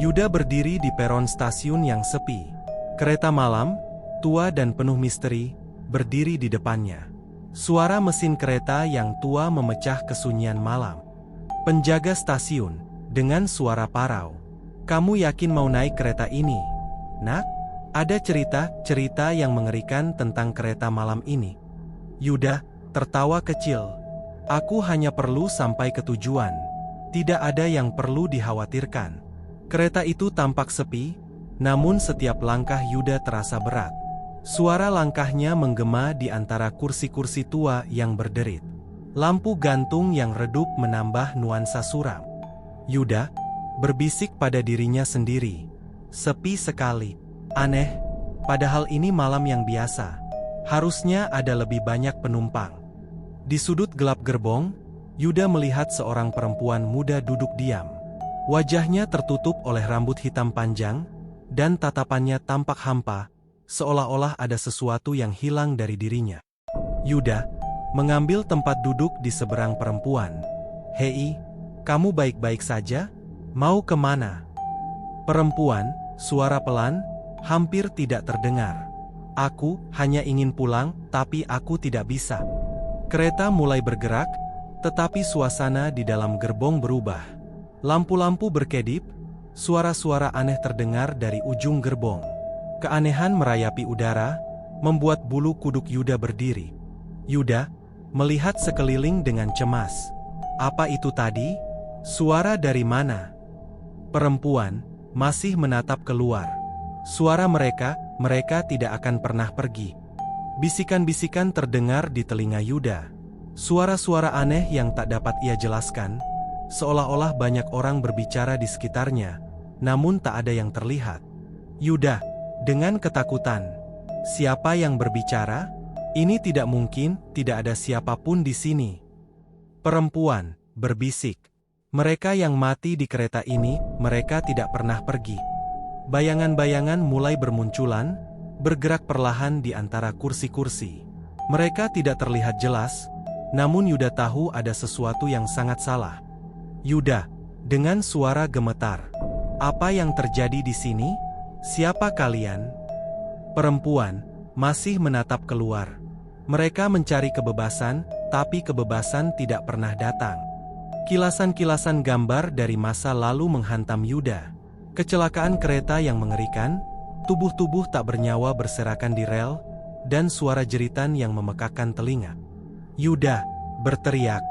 Yuda berdiri di peron stasiun yang sepi. Kereta malam, tua dan penuh misteri, berdiri di depannya. Suara mesin kereta yang tua memecah kesunyian malam. Penjaga stasiun, dengan suara parau. "Kamu yakin mau naik kereta ini, Nak? Ada cerita yang mengerikan tentang kereta malam ini." Yuda tertawa kecil. "Aku hanya perlu sampai ke tujuan. Tidak ada yang perlu dikhawatirkan." Kereta itu tampak sepi, namun setiap langkah Yuda terasa berat. Suara langkahnya menggema di antara kursi-kursi tua yang berderit. Lampu gantung yang redup menambah nuansa suram. Yuda berbisik pada dirinya sendiri. Sepi sekali. Aneh, padahal ini malam yang biasa. Harusnya ada lebih banyak penumpang. Di sudut gelap gerbong, Yuda melihat seorang perempuan muda duduk diam. Wajahnya tertutup oleh rambut hitam panjang, dan tatapannya tampak hampa, seolah-olah ada sesuatu yang hilang dari dirinya. Yuda mengambil tempat duduk di seberang perempuan. "Hei, kamu baik-baik saja? Mau kemana?" Perempuan, suara pelan, hampir tidak terdengar. "Aku hanya ingin pulang, tapi aku tidak bisa." Kereta mulai bergerak, tetapi suasana di dalam gerbong berubah. Lampu-lampu berkedip, suara-suara aneh terdengar dari ujung gerbong. Keanehan merayapi udara, membuat bulu kuduk Yuda berdiri. Yuda melihat sekeliling dengan cemas. Apa itu tadi? Suara dari mana? Perempuan masih menatap keluar. Suara mereka tidak akan pernah pergi. Bisikan-bisikan terdengar di telinga Yuda. Suara-suara aneh yang tak dapat ia jelaskan, seolah-olah banyak orang berbicara di sekitarnya, namun tak ada yang terlihat. Yuda dengan ketakutan. Siapa yang berbicara? Ini tidak mungkin, tidak ada siapapun di sini. Perempuan berbisik. Mereka yang mati di kereta ini, mereka tidak pernah pergi. Bayangan-bayangan mulai bermunculan, bergerak perlahan di antara kursi-kursi. Mereka tidak terlihat jelas, namun Yuda tahu ada sesuatu yang sangat salah. Yuda dengan suara gemetar. "Apa yang terjadi di sini? Siapa kalian?" Perempuan masih menatap keluar. Mereka mencari kebebasan, tapi kebebasan tidak pernah datang. Kilasan-kilasan gambar dari masa lalu menghantam Yuda. Kecelakaan kereta yang mengerikan, tubuh-tubuh tak bernyawa berserakan di rel, dan suara jeritan yang memekakkan telinga. Yuda berteriak,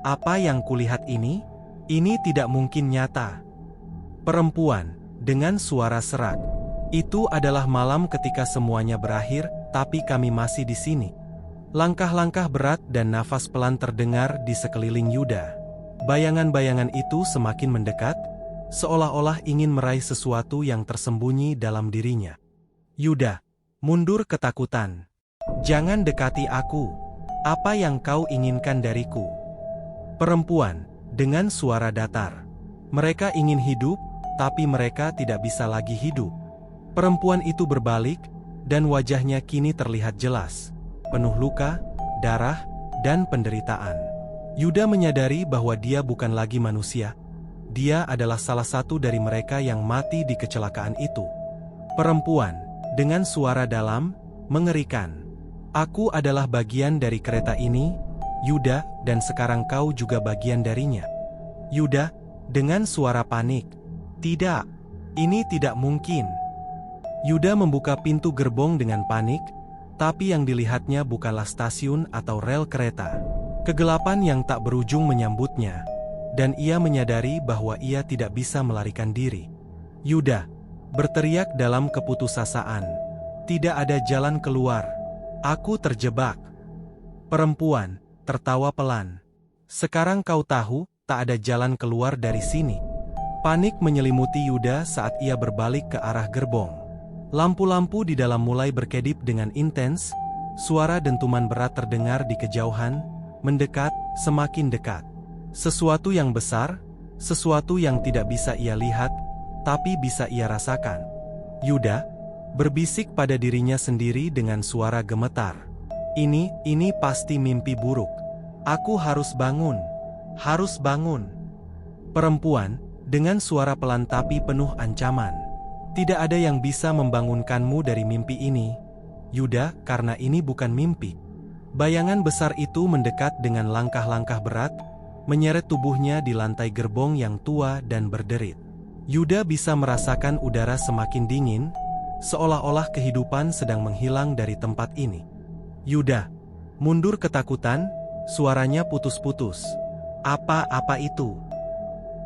"Apa yang kulihat ini? Ini tidak mungkin nyata." Perempuan dengan suara serak, "Itu adalah malam ketika semuanya berakhir, tapi kami masih di sini." Langkah-langkah berat dan nafas pelan terdengar di sekeliling Yuda. Bayangan-bayangan itu semakin mendekat, seolah-olah ingin meraih sesuatu yang tersembunyi dalam dirinya. Yuda mundur ketakutan. "Jangan dekati aku. Apa yang kau inginkan dariku?" Perempuan dengan suara datar. "Mereka ingin hidup, tapi mereka tidak bisa lagi hidup." Perempuan itu berbalik, dan wajahnya kini terlihat jelas, penuh luka, darah, dan penderitaan. Yuda menyadari bahwa dia bukan lagi manusia. Dia adalah salah satu dari mereka yang mati di kecelakaan itu. Perempuan dengan suara dalam, mengerikan. "Aku adalah bagian dari kereta ini, Yuda, dan sekarang kau juga bagian darinya." Yuda dengan suara panik. "Tidak, ini tidak mungkin." Yuda membuka pintu gerbong dengan panik, tapi yang dilihatnya bukanlah stasiun atau rel kereta. Kegelapan yang tak berujung menyambutnya, dan ia menyadari bahwa ia tidak bisa melarikan diri. Yuda berteriak dalam keputusasaan, "Tidak ada jalan keluar. Aku terjebak." Perempuan tertawa pelan. "Sekarang kau tahu, tak ada jalan keluar dari sini." Panik menyelimuti Yuda saat ia berbalik ke arah gerbong. Lampu-lampu di dalam mulai berkedip dengan intens, suara dentuman berat terdengar di kejauhan, mendekat, semakin dekat. Sesuatu yang besar, sesuatu yang tidak bisa ia lihat, tapi bisa ia rasakan. Yuda berbisik pada dirinya sendiri dengan suara gemetar. Ini pasti mimpi buruk. Aku harus bangun. Harus bangun." Perempuan dengan suara pelan tapi penuh ancaman. Tidak ada yang bisa membangunkanmu dari mimpi ini, Yuda, karena ini bukan mimpi. Bayangan besar itu mendekat dengan langkah-langkah berat, menyeret tubuhnya di lantai gerbong yang tua dan berderit. Yuda bisa merasakan udara semakin dingin, seolah-olah kehidupan sedang menghilang dari tempat ini. Yuda mundur ketakutan, suaranya putus-putus. Apa-apa itu?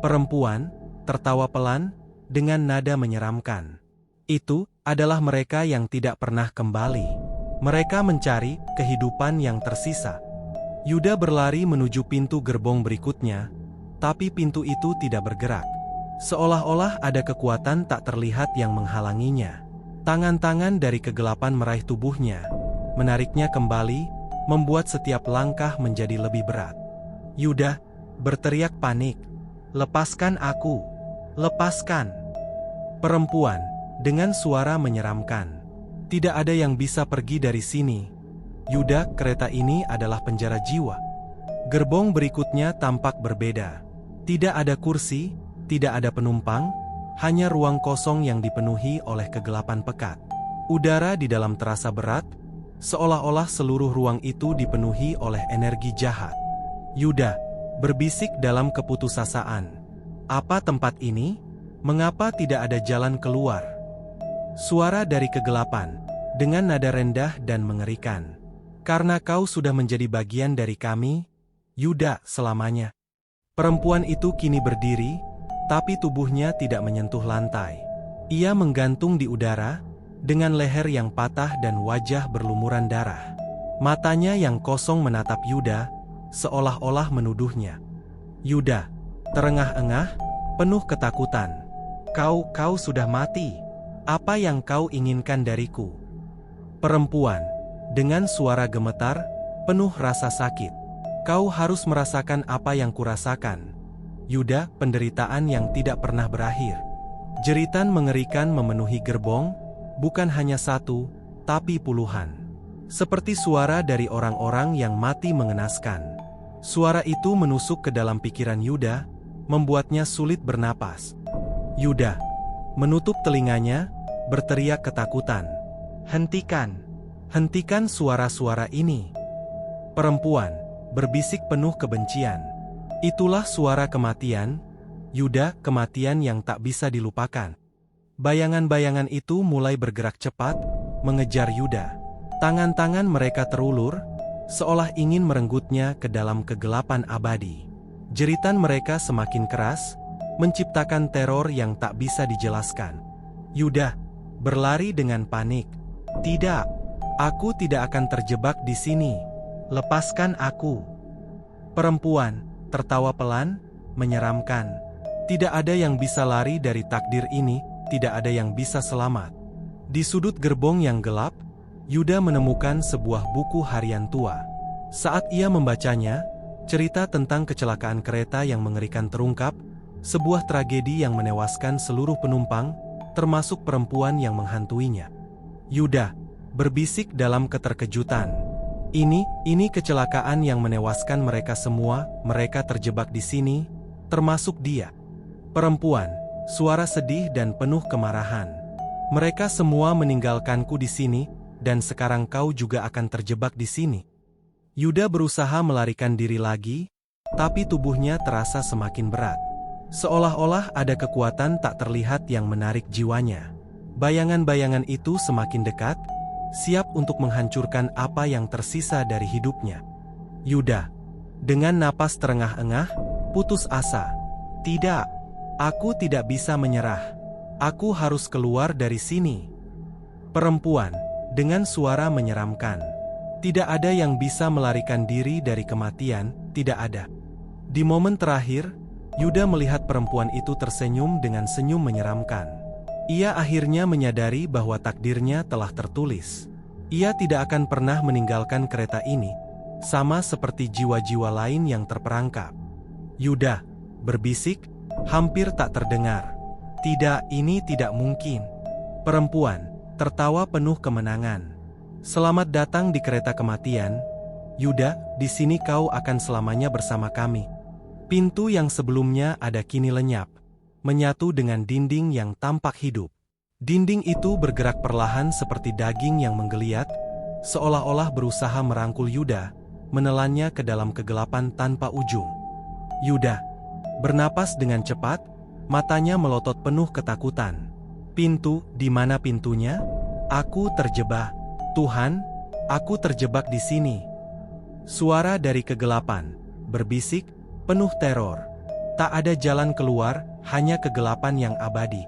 Perempuan tertawa pelan dengan nada menyeramkan. Itu adalah mereka yang tidak pernah kembali. Mereka mencari kehidupan yang tersisa. Yuda berlari menuju pintu gerbong berikutnya, tapi pintu itu tidak bergerak. Seolah-olah ada kekuatan tak terlihat yang menghalanginya. Tangan-tangan dari kegelapan meraih tubuhnya, menariknya kembali, membuat setiap langkah menjadi lebih berat. Yuda berteriak panik, "Lepaskan aku! Lepaskan!" Perempuan dengan suara menyeramkan, "Tidak ada yang bisa pergi dari sini. Yuda, kereta ini adalah penjara jiwa." Gerbong berikutnya tampak berbeda. Tidak ada kursi, tidak ada penumpang, hanya ruang kosong yang dipenuhi oleh kegelapan pekat. Udara di dalam terasa berat, seolah-olah seluruh ruang itu dipenuhi oleh energi jahat. Yuda berbisik dalam keputusasaan. Apa tempat ini? Mengapa tidak ada jalan keluar? Suara dari kegelapan, dengan nada rendah dan mengerikan. Karena kau sudah menjadi bagian dari kami, Yuda, selamanya. Perempuan itu kini berdiri, tapi tubuhnya tidak menyentuh lantai. Ia menggantung di udara, dengan leher yang patah dan wajah berlumuran darah. Matanya yang kosong menatap Yuda, seolah-olah menuduhnya. Yuda terengah-engah, penuh ketakutan. Kau sudah mati. Apa yang kau inginkan dariku?" Perempuan dengan suara gemetar, penuh rasa sakit. "Kau harus merasakan apa yang kurasakan, Yuda, penderitaan yang tidak pernah berakhir." Jeritan mengerikan memenuhi gerbong, bukan hanya satu, tapi puluhan. Seperti suara dari orang-orang yang mati mengenaskan. Suara itu menusuk ke dalam pikiran Yuda, membuatnya sulit bernapas. Yuda menutup telinganya, berteriak ketakutan. "Hentikan! Hentikan suara-suara ini!" Perempuan berbisik penuh kebencian. "Itulah suara kematian, Yuda, kematian yang tak bisa dilupakan." Bayangan-bayangan itu mulai bergerak cepat, mengejar Yuda. Tangan-tangan mereka terulur, seolah ingin merenggutnya ke dalam kegelapan abadi. Jeritan mereka semakin keras, menciptakan teror yang tak bisa dijelaskan. Yuda berlari dengan panik. "Tidak, aku tidak akan terjebak di sini. Lepaskan aku." Perempuan tertawa pelan, menyeramkan. Tidak ada yang bisa lari dari takdir ini, tidak ada yang bisa selamat. Di sudut gerbong yang gelap, Yuda menemukan sebuah buku harian tua. Saat ia membacanya, cerita tentang kecelakaan kereta yang mengerikan terungkap, sebuah tragedi yang menewaskan seluruh penumpang, termasuk perempuan yang menghantuinya. Yuda berbisik dalam keterkejutan. Ini kecelakaan yang menewaskan mereka semua, mereka terjebak di sini, termasuk dia." Perempuan, suara sedih dan penuh kemarahan. "Mereka semua meninggalkanku di sini, dan sekarang kau juga akan terjebak di sini." Yuda berusaha melarikan diri lagi, tapi tubuhnya terasa semakin berat. Seolah-olah ada kekuatan tak terlihat yang menarik jiwanya. Bayangan-bayangan itu semakin dekat, siap untuk menghancurkan apa yang tersisa dari hidupnya. Yuda dengan napas terengah-engah, putus asa. "Tidak, aku tidak bisa menyerah. Aku harus keluar dari sini." Perempuan dengan suara menyeramkan. Tidak ada yang bisa melarikan diri dari kematian, tidak ada. Di momen terakhir, Yuda melihat perempuan itu tersenyum dengan senyum menyeramkan. Ia akhirnya menyadari bahwa takdirnya telah tertulis. Ia tidak akan pernah meninggalkan kereta ini, sama seperti jiwa-jiwa lain yang terperangkap. Yuda berbisik, hampir tak terdengar. "Tidak, ini tidak mungkin." Perempuan tertawa penuh kemenangan. "Selamat datang di kereta kematian, Yuda, di sini kau akan selamanya bersama kami." Pintu yang sebelumnya ada kini lenyap. menyatu dengan dinding yang tampak hidup. Dinding itu bergerak perlahan seperti daging yang menggeliat, seolah-olah berusaha merangkul Yuda, menelannya ke dalam kegelapan tanpa ujung. Yuda bernapas dengan cepat, matanya melotot penuh ketakutan. Pintu, di mana pintunya? Aku terjebak. Tuhan, aku terjebak di sini. Suara dari kegelapan, berbisik, penuh teror. Tak ada jalan keluar, hanya kegelapan yang abadi.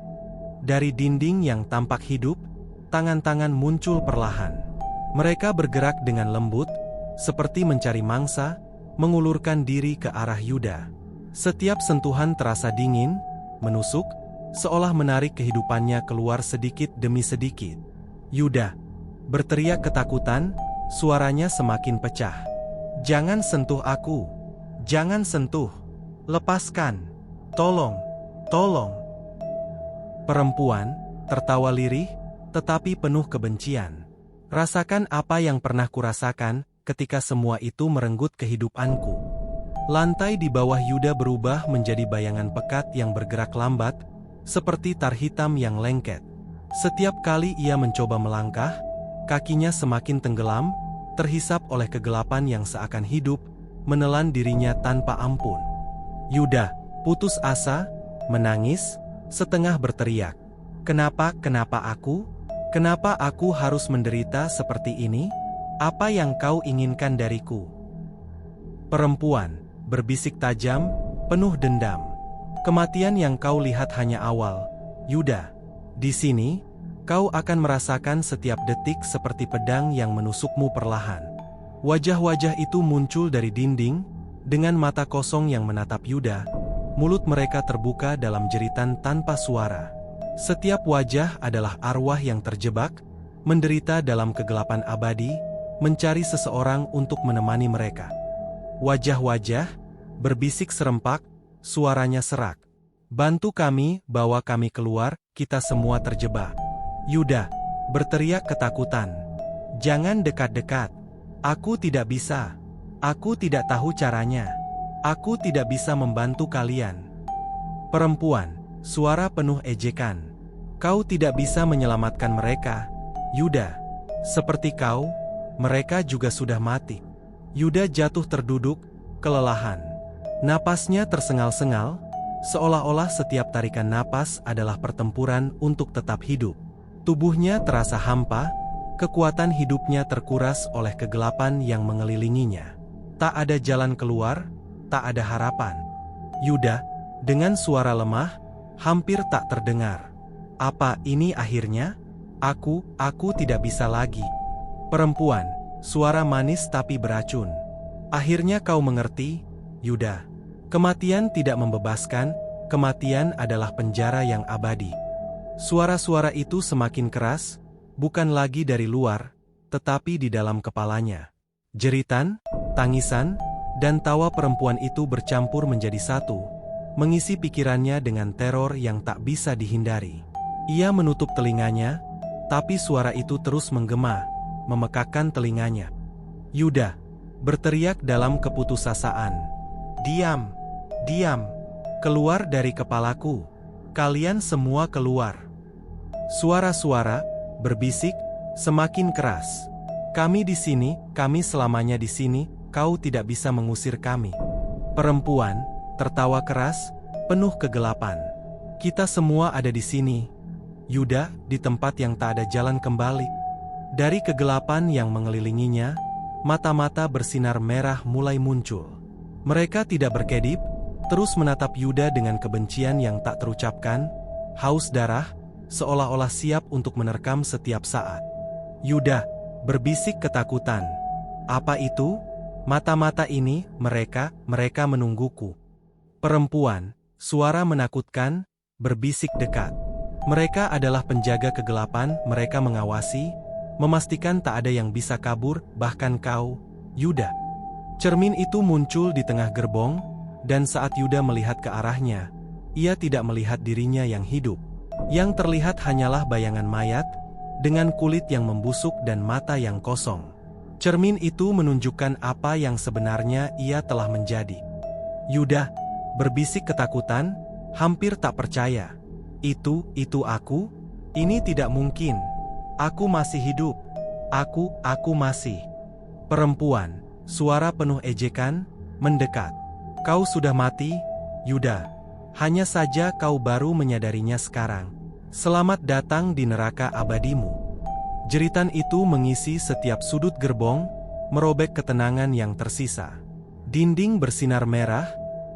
Dari dinding yang tampak hidup, tangan-tangan muncul perlahan. Mereka bergerak dengan lembut, seperti mencari mangsa, mengulurkan diri ke arah Yuda. Setiap sentuhan terasa dingin, menusuk, seolah menarik kehidupannya keluar sedikit demi sedikit. Yuda berteriak ketakutan, suaranya semakin pecah. Jangan sentuh aku. Jangan sentuh. Lepaskan. Tolong. Tolong. Perempuan tertawa lirih, tetapi penuh kebencian. Rasakan apa yang pernah kurasakan ketika semua itu merenggut kehidupanku. Lantai di bawah Yuda berubah menjadi bayangan pekat yang bergerak lambat, seperti tar hitam yang lengket. Setiap kali ia mencoba melangkah, kakinya semakin tenggelam, terhisap oleh kegelapan yang seakan hidup, menelan dirinya tanpa ampun. Yuda putus asa, menangis, setengah berteriak. Kenapa aku? Kenapa aku harus menderita seperti ini? Apa yang kau inginkan dariku? Perempuan berbisik tajam, penuh dendam. Kematian yang kau lihat hanya awal, Yuda. Di sini, kau akan merasakan setiap detik seperti pedang yang menusukmu perlahan. Wajah-wajah itu muncul dari dinding, dengan mata kosong yang menatap Yuda. Mulut mereka terbuka dalam jeritan tanpa suara. Setiap wajah adalah arwah yang terjebak, menderita dalam kegelapan abadi, mencari seseorang untuk menemani mereka. Wajah-wajah berbisik serempak, suaranya serak. Bantu kami, bawa kami keluar, kita semua terjebak. Yuda berteriak ketakutan. Jangan dekat-dekat. Aku tidak bisa. Aku tidak tahu caranya. Aku tidak bisa membantu kalian. Perempuan, suara penuh ejekan. Kau tidak bisa menyelamatkan mereka, Yuda. Seperti kau, mereka juga sudah mati. Yuda jatuh terduduk, kelelahan. Napasnya tersengal-sengal, seolah-olah setiap tarikan napas adalah pertempuran untuk tetap hidup. Tubuhnya terasa hampa, kekuatan hidupnya terkuras oleh kegelapan yang mengelilinginya. Tak ada jalan keluar, tak ada harapan. Yuda, dengan suara lemah, hampir tak terdengar. Apa ini akhirnya? Aku tidak bisa lagi. Perempuan, suara manis tapi beracun. Akhirnya kau mengerti, Yuda. Kematian tidak membebaskan, kematian adalah penjara yang abadi. Suara-suara itu semakin keras, bukan lagi dari luar, tetapi di dalam kepalanya. Jeritan, tangisan, dan tawa perempuan itu bercampur menjadi satu, mengisi pikirannya dengan teror yang tak bisa dihindari. Ia menutup telinganya, tapi suara itu terus menggema, memekakkan telinganya. Yuda berteriak dalam keputusasaan. Diam, diam, keluar dari kepalaku. Kalian semua keluar. Suara-suara berbisik, semakin keras. Kami di sini, kami selamanya di sini, kau tidak bisa mengusir kami. Perempuan tertawa keras, penuh kegelapan. Kita semua ada di sini, Yuda, di tempat yang tak ada jalan kembali. Dari kegelapan yang mengelilinginya, mata-mata bersinar merah mulai muncul. Mereka tidak berkedip, terus menatap Yuda dengan kebencian yang tak terucapkan, haus darah, seolah-olah siap untuk menerkam setiap saat. Yuda berbisik ketakutan. Apa itu? Mata-mata ini, mereka menungguku. Perempuan, suara menakutkan, berbisik dekat. Mereka adalah penjaga kegelapan, mereka mengawasi, memastikan tak ada yang bisa kabur, bahkan kau, Yuda. Cermin itu muncul di tengah gerbong, dan saat Yuda melihat ke arahnya, ia tidak melihat dirinya yang hidup. Yang terlihat hanyalah bayangan mayat, dengan kulit yang membusuk dan mata yang kosong. Cermin itu menunjukkan apa yang sebenarnya ia telah menjadi. Yuda berbisik ketakutan, hampir tak percaya. Itu aku? Ini tidak mungkin. Aku masih hidup. Aku masih. Perempuan, suara penuh ejekan, mendekat. Kau sudah mati, Yuda. Hanya saja kau baru menyadarinya sekarang. Selamat datang di neraka abadimu. Jeritan itu mengisi setiap sudut gerbong, merobek ketenangan yang tersisa. Dinding bersinar merah,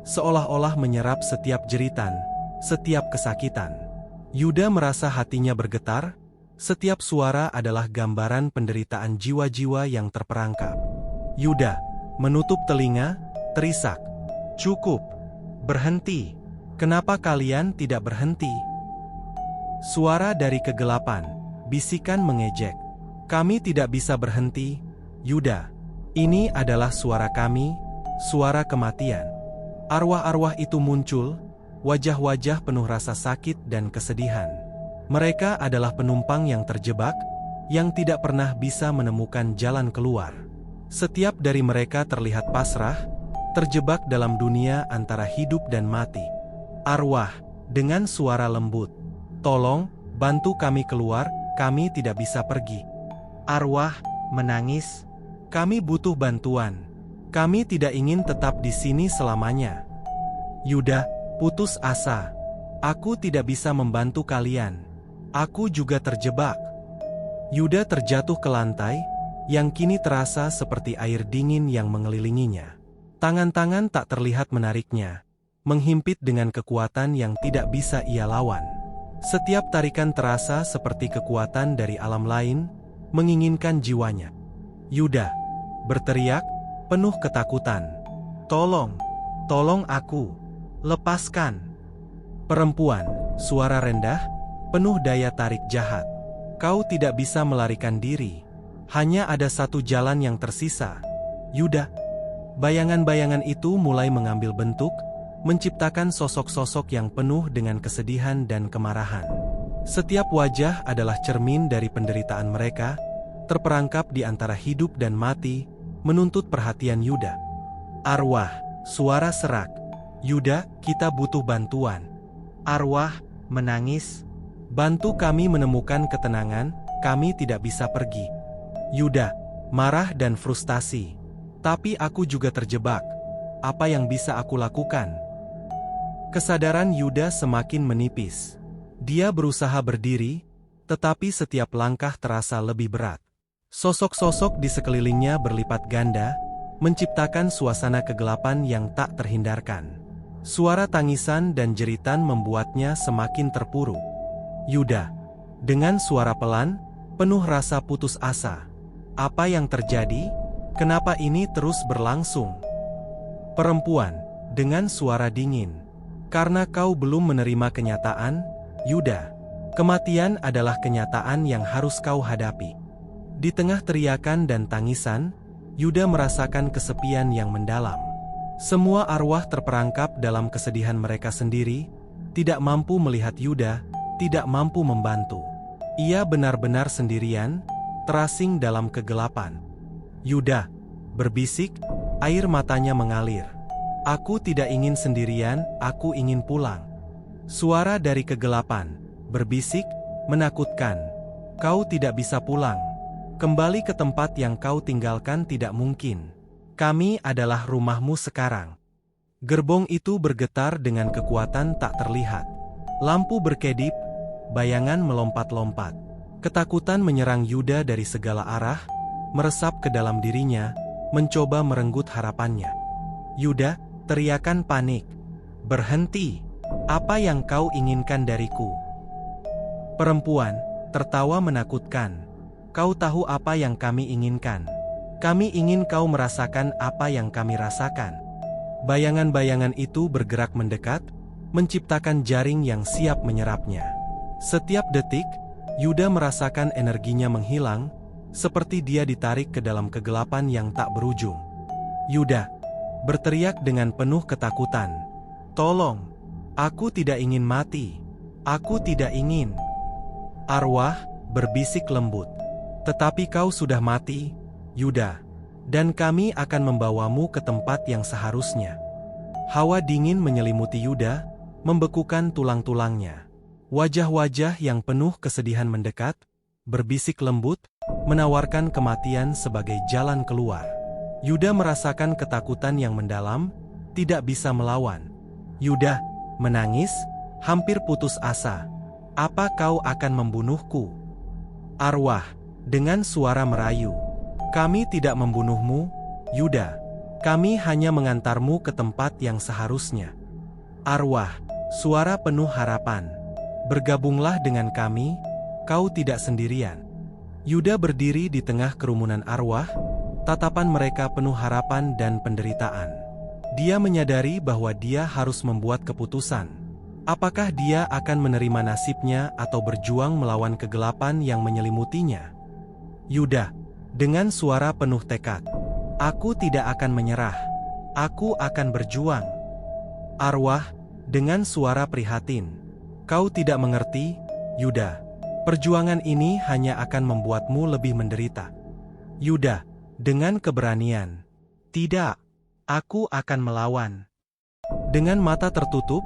seolah-olah menyerap setiap jeritan, setiap kesakitan. Yuda merasa hatinya bergetar, setiap suara adalah gambaran penderitaan jiwa-jiwa yang terperangkap. Yuda menutup telinga, terisak. Cukup. Berhenti. Kenapa kalian tidak berhenti? Suara dari kegelapan, bisikan mengejek. Kami tidak bisa berhenti, Yuda. Ini adalah suara kami, suara kematian. Arwah-arwah itu muncul, wajah-wajah penuh rasa sakit dan kesedihan. Mereka adalah penumpang yang terjebak, yang tidak pernah bisa menemukan jalan keluar. Setiap dari mereka terlihat pasrah, terjebak dalam dunia antara hidup dan mati. Arwah, dengan suara lembut, tolong, bantu kami keluar, kami tidak bisa pergi. Arwah, menangis, kami butuh bantuan. Kami tidak ingin tetap di sini selamanya. Yuda, putus asa. Aku tidak bisa membantu kalian. Aku juga terjebak. Yuda terjatuh ke lantai, yang kini terasa seperti air dingin yang mengelilinginya. Tangan-tangan tak terlihat menariknya, menghimpit dengan kekuatan yang tidak bisa ia lawan. Setiap tarikan terasa seperti kekuatan dari alam lain, menginginkan jiwanya. Yuda berteriak, penuh ketakutan. Tolong, tolong aku, lepaskan. Perempuan, suara rendah, penuh daya tarik jahat. Kau tidak bisa melarikan diri. Hanya ada satu jalan yang tersisa. Yuda. Bayangan-bayangan itu mulai mengambil bentuk, menciptakan sosok-sosok yang penuh dengan kesedihan dan kemarahan. Setiap wajah adalah cermin dari penderitaan mereka, terperangkap di antara hidup dan mati, menuntut perhatian Yuda. Arwah, suara serak. Yuda, kita butuh bantuan. Arwah, menangis. Bantu kami menemukan ketenangan, kami tidak bisa pergi. Yuda, marah dan frustasi. Tapi aku juga terjebak. Apa yang bisa aku lakukan? Kesadaran Yuda semakin menipis. Dia berusaha berdiri, tetapi setiap langkah terasa lebih berat. Sosok-sosok di sekelilingnya berlipat ganda, menciptakan suasana kegelapan yang tak terhindarkan. Suara tangisan dan jeritan membuatnya semakin terpuruk. Yuda, dengan suara pelan, penuh rasa putus asa. Apa yang terjadi? Kenapa ini terus berlangsung? Perempuan, dengan suara dingin. Karena kau belum menerima kenyataan, Yuda. Kematian adalah kenyataan yang harus kau hadapi. Di tengah teriakan dan tangisan, Yuda merasakan kesepian yang mendalam. Semua arwah terperangkap dalam kesedihan mereka sendiri, tidak mampu melihat Yuda, tidak mampu membantu. Ia benar-benar sendirian, terasing dalam kegelapan. Yuda berbisik, air matanya mengalir. Aku tidak ingin sendirian, aku ingin pulang. Suara dari kegelapan berbisik, menakutkan. Kau tidak bisa pulang. Kembali ke tempat yang kau tinggalkan tidak mungkin. Kami adalah rumahmu sekarang. Gerbong itu bergetar dengan kekuatan tak terlihat. Lampu berkedip, bayangan melompat-lompat. Ketakutan menyerang Yuda dari segala arah, meresap ke dalam dirinya, mencoba merenggut harapannya. Yuda, teriakan panik. Berhenti. Apa yang kau inginkan dariku? Perempuan, tertawa menakutkan. Kau tahu apa yang kami inginkan. Kami ingin kau merasakan apa yang kami rasakan. Bayangan-bayangan itu bergerak mendekat, menciptakan jaring yang siap menyerapnya. Setiap detik, Yuda merasakan energinya menghilang, seperti dia ditarik ke dalam kegelapan yang tak berujung. Yuda berteriak dengan penuh ketakutan. Tolong, aku tidak ingin mati. Aku tidak ingin. Arwah berbisik lembut. Tetapi kau sudah mati, Yuda, dan kami akan membawamu ke tempat yang seharusnya. Hawa dingin menyelimuti Yuda, membekukan tulang-tulangnya. Wajah-wajah yang penuh kesedihan mendekat, berbisik lembut, menawarkan kematian sebagai jalan keluar. Yuda merasakan ketakutan yang mendalam, tidak bisa melawan. Yuda menangis, hampir putus asa. "Apa kau akan membunuhku?" Arwah dengan suara merayu. "Kami tidak membunuhmu, Yuda. Kami hanya mengantarmu ke tempat yang seharusnya." Arwah, suara penuh harapan. "Bergabunglah dengan kami, kau tidak sendirian." Yuda berdiri di tengah kerumunan arwah, tatapan mereka penuh harapan dan penderitaan. Dia menyadari bahwa dia harus membuat keputusan. Apakah dia akan menerima nasibnya atau berjuang melawan kegelapan yang menyelimutinya? Yuda, dengan suara penuh tekad, "Aku tidak akan menyerah. Aku akan berjuang." Arwah, dengan suara prihatin, "Kau tidak mengerti, Yuda. Perjuangan ini hanya akan membuatmu lebih menderita." Yuda, dengan keberanian, "Tidak. Aku akan melawan." Dengan mata tertutup,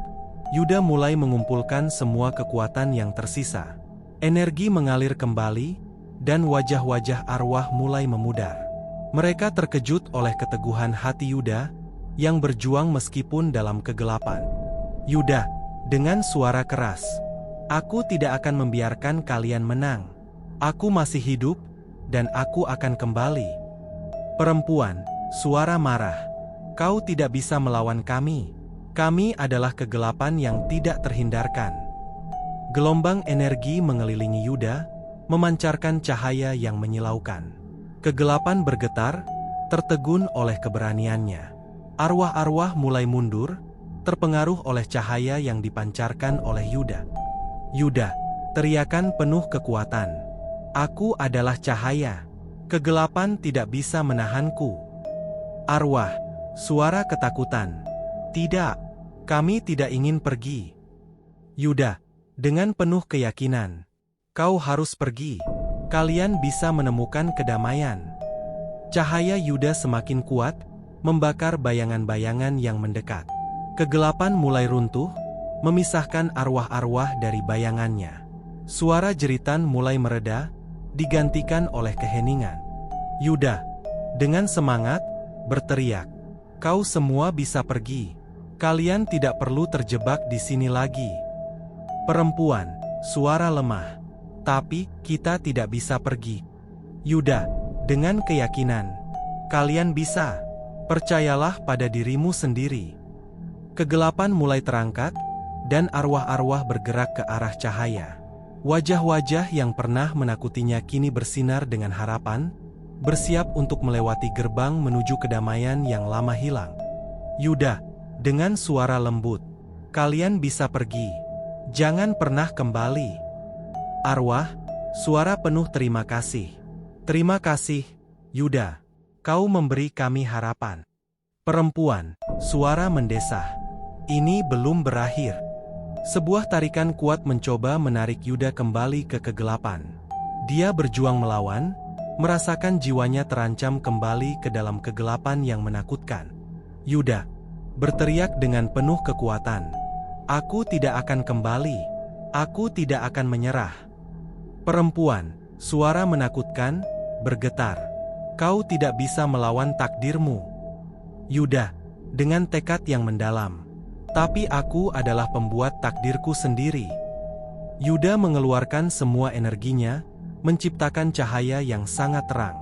Yuda mulai mengumpulkan semua kekuatan yang tersisa. Energi mengalir kembali, dan wajah-wajah arwah mulai memudar. Mereka terkejut oleh keteguhan hati Yuda, yang berjuang meskipun dalam kegelapan. Yuda, dengan suara keras, "Aku tidak akan membiarkan kalian menang. Aku masih hidup, dan aku akan kembali." Perempuan, suara marah, "Kau tidak bisa melawan kami. Kami adalah kegelapan yang tidak terhindarkan." Gelombang energi mengelilingi Yuda, memancarkan cahaya yang menyilaukan. Kegelapan bergetar, tertegun oleh keberaniannya. Arwah-arwah mulai mundur, terpengaruh oleh cahaya yang dipancarkan oleh Yuda. "Yuda," teriakan penuh kekuatan, "Aku adalah cahaya. Kegelapan tidak bisa menahanku." Arwah, suara ketakutan, "Tidak, kami tidak ingin pergi." Yuda, dengan penuh keyakinan, "Kau harus pergi. Kalian bisa menemukan kedamaian." Cahaya Yuda semakin kuat, membakar bayangan-bayangan yang mendekat. Kegelapan mulai runtuh, memisahkan arwah-arwah dari bayangannya. Suara jeritan mulai mereda, digantikan oleh keheningan. Yuda, dengan semangat, berteriak, "Kau semua bisa pergi. Kalian tidak perlu terjebak di sini lagi." Perempuan, suara lemah, "Tapi, kita tidak bisa pergi." Yuda, dengan keyakinan, "Kalian bisa. Percayalah pada dirimu sendiri." Kegelapan mulai terangkat, dan arwah-arwah bergerak ke arah cahaya. Wajah-wajah yang pernah menakutinya kini bersinar dengan harapan, bersiap untuk melewati gerbang menuju kedamaian yang lama hilang. Yuda, dengan suara lembut, "Kalian bisa pergi. Jangan pernah kembali." Arwah, suara penuh terima kasih, "Terima kasih, Yuda. Kau memberi kami harapan." Perempuan, suara mendesah, "Ini belum berakhir." Sebuah tarikan kuat mencoba menarik Yuda kembali ke kegelapan. Dia berjuang melawan, merasakan jiwanya terancam kembali ke dalam kegelapan yang menakutkan. Yuda berteriak dengan penuh kekuatan, "Aku tidak akan kembali. Aku tidak akan menyerah." Perempuan, suara menakutkan, bergetar, "Kau tidak bisa melawan takdirmu." Yuda, dengan tekad yang mendalam, "Tapi aku adalah pembuat takdirku sendiri." Yuda mengeluarkan semua energinya, menciptakan cahaya yang sangat terang.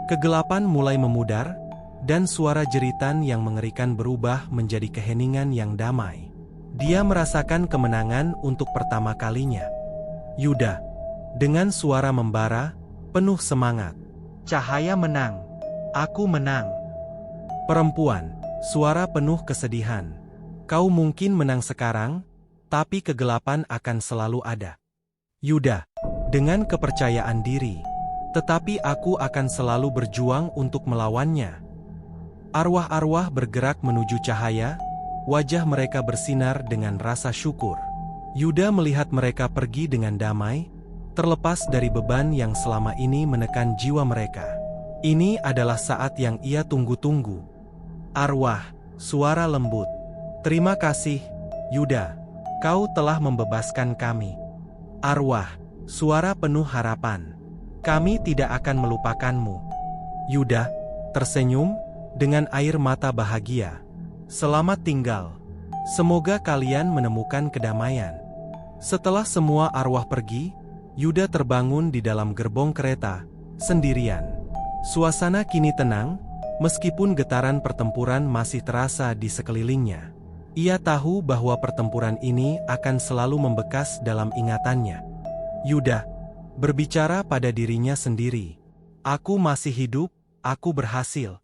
Kegelapan mulai memudar, dan suara jeritan yang mengerikan berubah menjadi keheningan yang damai. Dia merasakan kemenangan untuk pertama kalinya. Yuda, dengan suara membara, penuh semangat, "Cahaya menang. Aku menang." Perempuan, suara penuh kesedihan, "Kau mungkin menang sekarang, tapi kegelapan akan selalu ada." Yuda, dengan kepercayaan diri, "Tetapi aku akan selalu berjuang untuk melawannya." Arwah-arwah bergerak menuju cahaya, wajah mereka bersinar dengan rasa syukur. Yuda melihat mereka pergi dengan damai, terlepas dari beban yang selama ini menekan jiwa mereka. Ini adalah saat yang ia tunggu-tunggu. Arwah, suara lembut, "Terima kasih, Yuda. Kau telah membebaskan kami. Arwah, suara penuh harapan. Kami tidak akan melupakanmu. Yuda tersenyum dengan air mata bahagia. Selamat tinggal. Semoga kalian menemukan kedamaian. Setelah semua arwah pergi, Yuda terbangun di dalam gerbong kereta, sendirian. Suasana kini tenang, meskipun getaran pertempuran masih terasa di sekelilingnya. Ia tahu bahwa pertempuran ini akan selalu membekas dalam ingatannya. Yuda berbicara pada dirinya sendiri. Aku masih hidup, aku berhasil.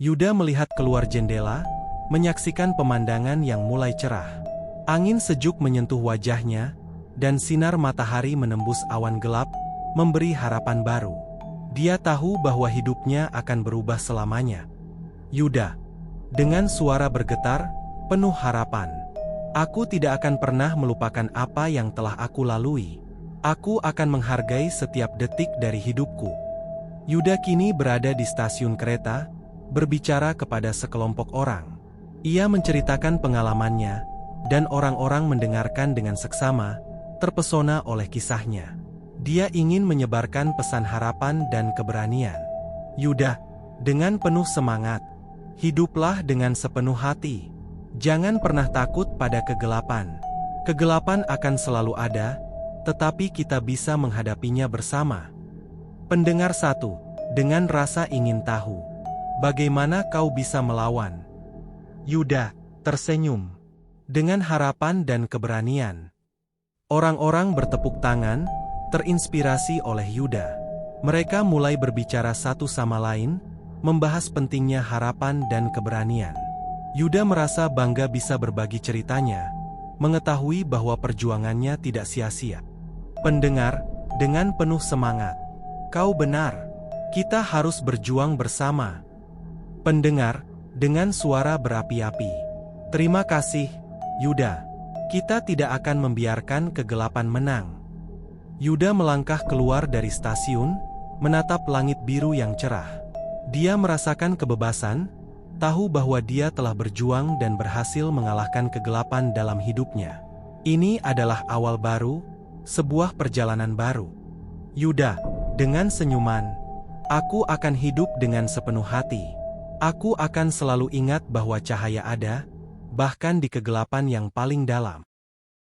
Yuda melihat keluar jendela, menyaksikan pemandangan yang mulai cerah. Angin sejuk menyentuh wajahnya, dan sinar matahari menembus awan gelap, memberi harapan baru. Dia tahu bahwa hidupnya akan berubah selamanya. Yuda, dengan suara bergetar, penuh harapan. Aku tidak akan pernah melupakan apa yang telah aku lalui. Aku akan menghargai setiap detik dari hidupku. Yuda kini berada di stasiun kereta, berbicara kepada sekelompok orang. Ia menceritakan pengalamannya, dan orang-orang mendengarkan dengan seksama, terpesona oleh kisahnya. Dia ingin menyebarkan pesan harapan dan keberanian. Yuda, dengan penuh semangat, hiduplah dengan sepenuh hati. Jangan pernah takut pada kegelapan. Kegelapan akan selalu ada, tetapi kita bisa menghadapinya bersama. Pendengar satu, dengan rasa ingin tahu, bagaimana kau bisa melawan? Yuda tersenyum dengan harapan dan keberanian. Orang-orang bertepuk tangan, terinspirasi oleh Yuda. Mereka mulai berbicara satu sama lain, membahas pentingnya harapan dan keberanian. Yuda merasa bangga bisa berbagi ceritanya, mengetahui bahwa perjuangannya tidak sia-sia. Pendengar, dengan penuh semangat. Kau benar, kita harus berjuang bersama. Pendengar, dengan suara berapi-api. Terima kasih, Yuda. Kita tidak akan membiarkan kegelapan menang. Yuda melangkah keluar dari stasiun, menatap langit biru yang cerah. Dia merasakan kebebasan, tahu bahwa dia telah berjuang dan berhasil mengalahkan kegelapan dalam hidupnya. Ini adalah awal baru, sebuah perjalanan baru. Yuda, dengan senyuman, aku akan hidup dengan sepenuh hati. Aku akan selalu ingat bahwa cahaya ada, bahkan di kegelapan yang paling dalam.